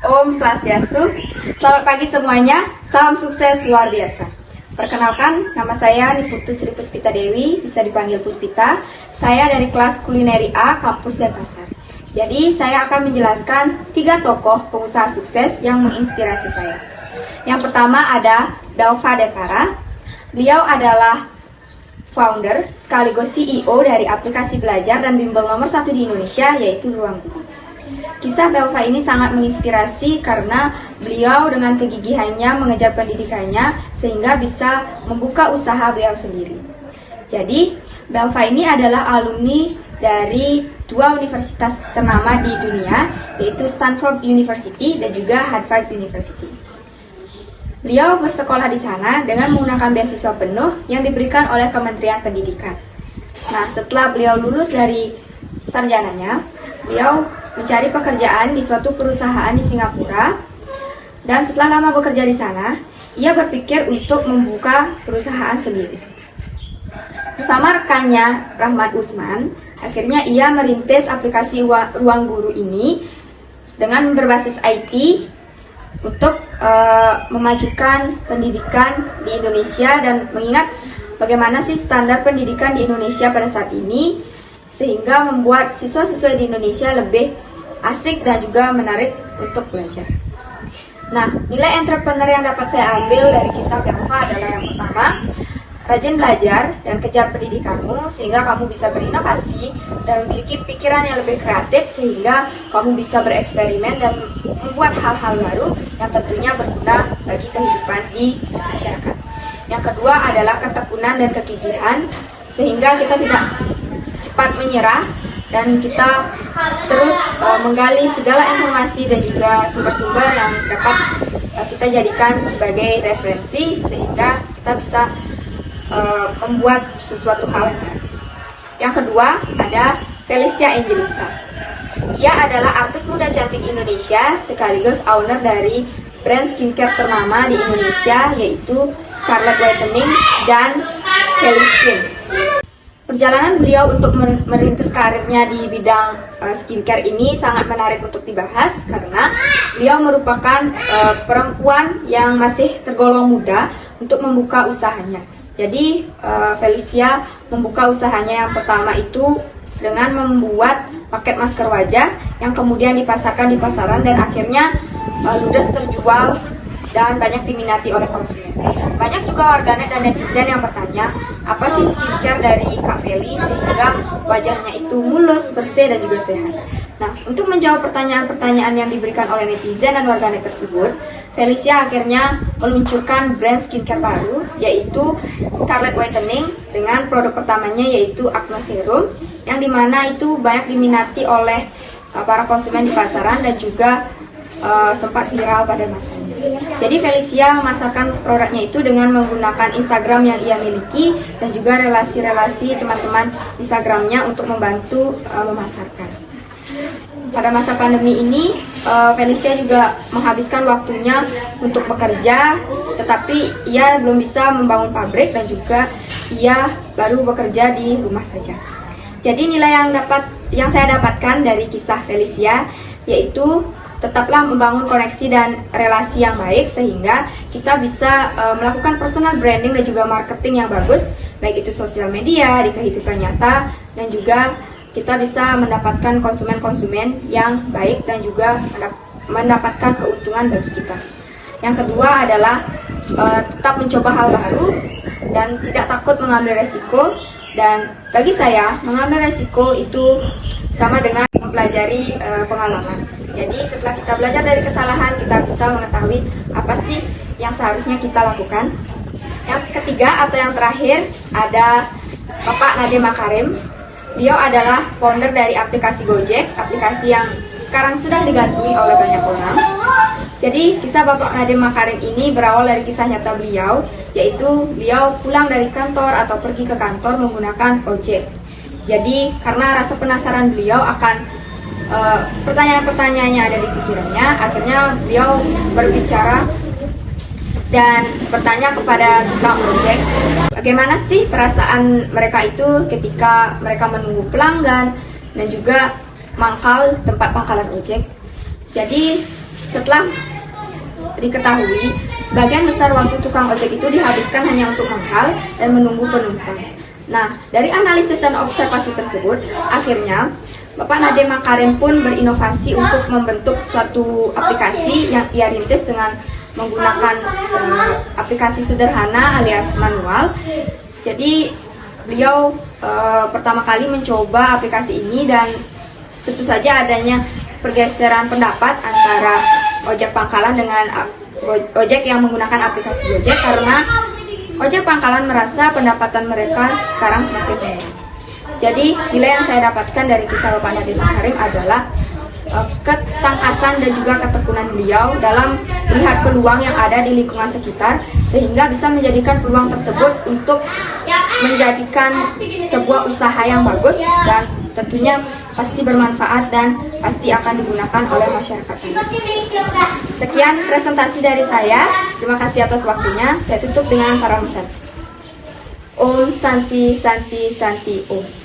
Om Swastiastu. Selamat pagi semuanya. Salam sukses luar biasa. Perkenalkan, nama saya Niputu Sri Puspita Dewi, bisa dipanggil Puspita. Saya dari kelas kulineri A, kampus Denpasar. Jadi, saya akan menjelaskan 3 tokoh pengusaha sukses yang menginspirasi saya. Yang pertama ada Belva Depara. Beliau adalah founder sekaligus CEO dari aplikasi belajar dan bimbel nomor 1 di Indonesia, yaitu Ruang Guru. Kisah Belva ini sangat menginspirasi karena beliau dengan kegigihannya mengejar pendidikannya sehingga bisa membuka usaha beliau sendiri. Jadi, Belva ini adalah alumni dari 2 universitas ternama di dunia, yaitu Stanford University dan juga Harvard University. Beliau bersekolah di sana dengan menggunakan beasiswa penuh yang diberikan oleh Kementerian Pendidikan. Nah, setelah beliau lulus dari sarjananya, beliau mencari pekerjaan di suatu perusahaan di Singapura, dan setelah lama bekerja di sana, ia berpikir untuk membuka perusahaan sendiri. Bersama rekannya Rahmat Usman, akhirnya ia merintis aplikasi Ruang Guru ini dengan berbasis IT untuk memajukan pendidikan di Indonesia dan mengingat bagaimana sih standar pendidikan di Indonesia pada saat ini, sehingga membuat siswa-siswa di Indonesia lebih asik dan juga menarik untuk belajar. Nah, nilai entrepreneur yang dapat saya ambil dari kisah Belva adalah yang pertama, rajin belajar dan kejar pendidikanmu sehingga kamu bisa berinovasi dan memiliki pikiran yang lebih kreatif sehingga kamu bisa bereksperimen dan membuat hal-hal baru yang tentunya berguna bagi kehidupan di masyarakat. Yang kedua adalah ketekunan dan kegigihan sehingga kita tidak cepat menyerah dan kita terus menggali segala informasi dan juga sumber-sumber yang dapat kita jadikan sebagai referensi sehingga kita bisa membuat sesuatu hal yang baru. Yang kedua ada Felicia Angelista. Ia adalah artis muda cantik Indonesia sekaligus owner dari brand skincare ternama di Indonesia yaitu Scarlett Whitening dan Feliskin. Perjalanan beliau untuk merintis karirnya di bidang skincare ini sangat menarik untuk dibahas karena beliau merupakan perempuan yang masih tergolong muda untuk membuka usahanya. Jadi Felicia membuka usahanya yang pertama itu dengan membuat paket masker wajah yang kemudian dipasarkan di pasaran dan akhirnya ludes terjual dan banyak diminati oleh konsumen. Banyak juga warganet dan netizen yang bertanya, apa sih skincare dari Kak Feli sehingga wajahnya itu mulus, bersih, dan juga sehat. Nah, untuk menjawab pertanyaan-pertanyaan yang diberikan oleh netizen dan warganet tersebut, Felicia akhirnya meluncurkan brand skincare baru, yaitu Scarlett Whitening dengan produk pertamanya yaitu Acne Serum, yang dimana itu banyak diminati oleh para konsumen di pasaran dan juga sempat viral pada masanya. Jadi Felicia memasarkan produknya itu dengan menggunakan Instagram yang ia miliki dan juga relasi-relasi teman-teman Instagramnya untuk membantu memasarkan. Pada masa pandemi ini, Felicia juga menghabiskan waktunya untuk bekerja, tetapi ia belum bisa membangun pabrik dan juga ia baru bekerja di rumah saja. Jadi nilai yang saya dapatkan dari kisah Felicia yaitu tetaplah membangun koneksi dan relasi yang baik sehingga kita bisa melakukan personal branding dan juga marketing yang bagus, baik itu sosial media, di kehidupan nyata, dan juga kita bisa mendapatkan konsumen-konsumen yang baik dan juga mendapatkan keuntungan bagi kita. Yang kedua adalah tetap mencoba hal baru dan tidak takut mengambil resiko, dan bagi saya mengambil resiko itu sama dengan mempelajari pengalaman. Jadi setelah kita belajar dari kesalahan, kita bisa mengetahui apa sih yang seharusnya kita lakukan. Yang ketiga atau yang terakhir ada Bapak Nadiem Makarim. Beliau adalah founder dari aplikasi Gojek, aplikasi yang sekarang sedang digandrungi oleh banyak orang. Jadi kisah Bapak Nadiem Makarim ini berawal dari kisah nyata beliau, yaitu beliau pulang dari kantor atau pergi ke kantor menggunakan ojek. Jadi karena rasa penasaran beliau akan pertanyaan-pertanyaannya ada di pikirannya, akhirnya beliau berbicara dan bertanya kepada tukang ojek, bagaimana sih perasaan mereka itu ketika mereka menunggu pelanggan dan juga mangkal tempat pangkalan ojek. Jadi Setelah diketahui, sebagian besar waktu tukang ojek itu dihabiskan hanya untuk menghal dan menunggu penumpang. Nah, dari analisis dan observasi tersebut, akhirnya Bapak Nadiem Makarim pun berinovasi untuk membentuk suatu aplikasi yang ia rintis dengan menggunakan aplikasi sederhana alias manual. Jadi beliau pertama kali mencoba aplikasi ini dan tentu saja adanya pergeseran pendapat antara ojek pangkalan dengan ojek yang menggunakan aplikasi Gojek, karena ojek pangkalan merasa pendapatan mereka sekarang semakin rendah. Jadi nilai yang saya dapatkan dari kisah Bapak Nadiem Makarim adalah ketangkasan dan juga ketekunan beliau dalam melihat peluang yang ada di lingkungan sekitar, sehingga bisa menjadikan peluang tersebut untuk menjadikan sebuah usaha yang bagus dan tentunya pasti bermanfaat dan pasti akan digunakan oleh masyarakat. Sekian presentasi dari saya. Terima kasih atas waktunya. Saya tutup dengan para pesan. Om Santi Santi Santi Om.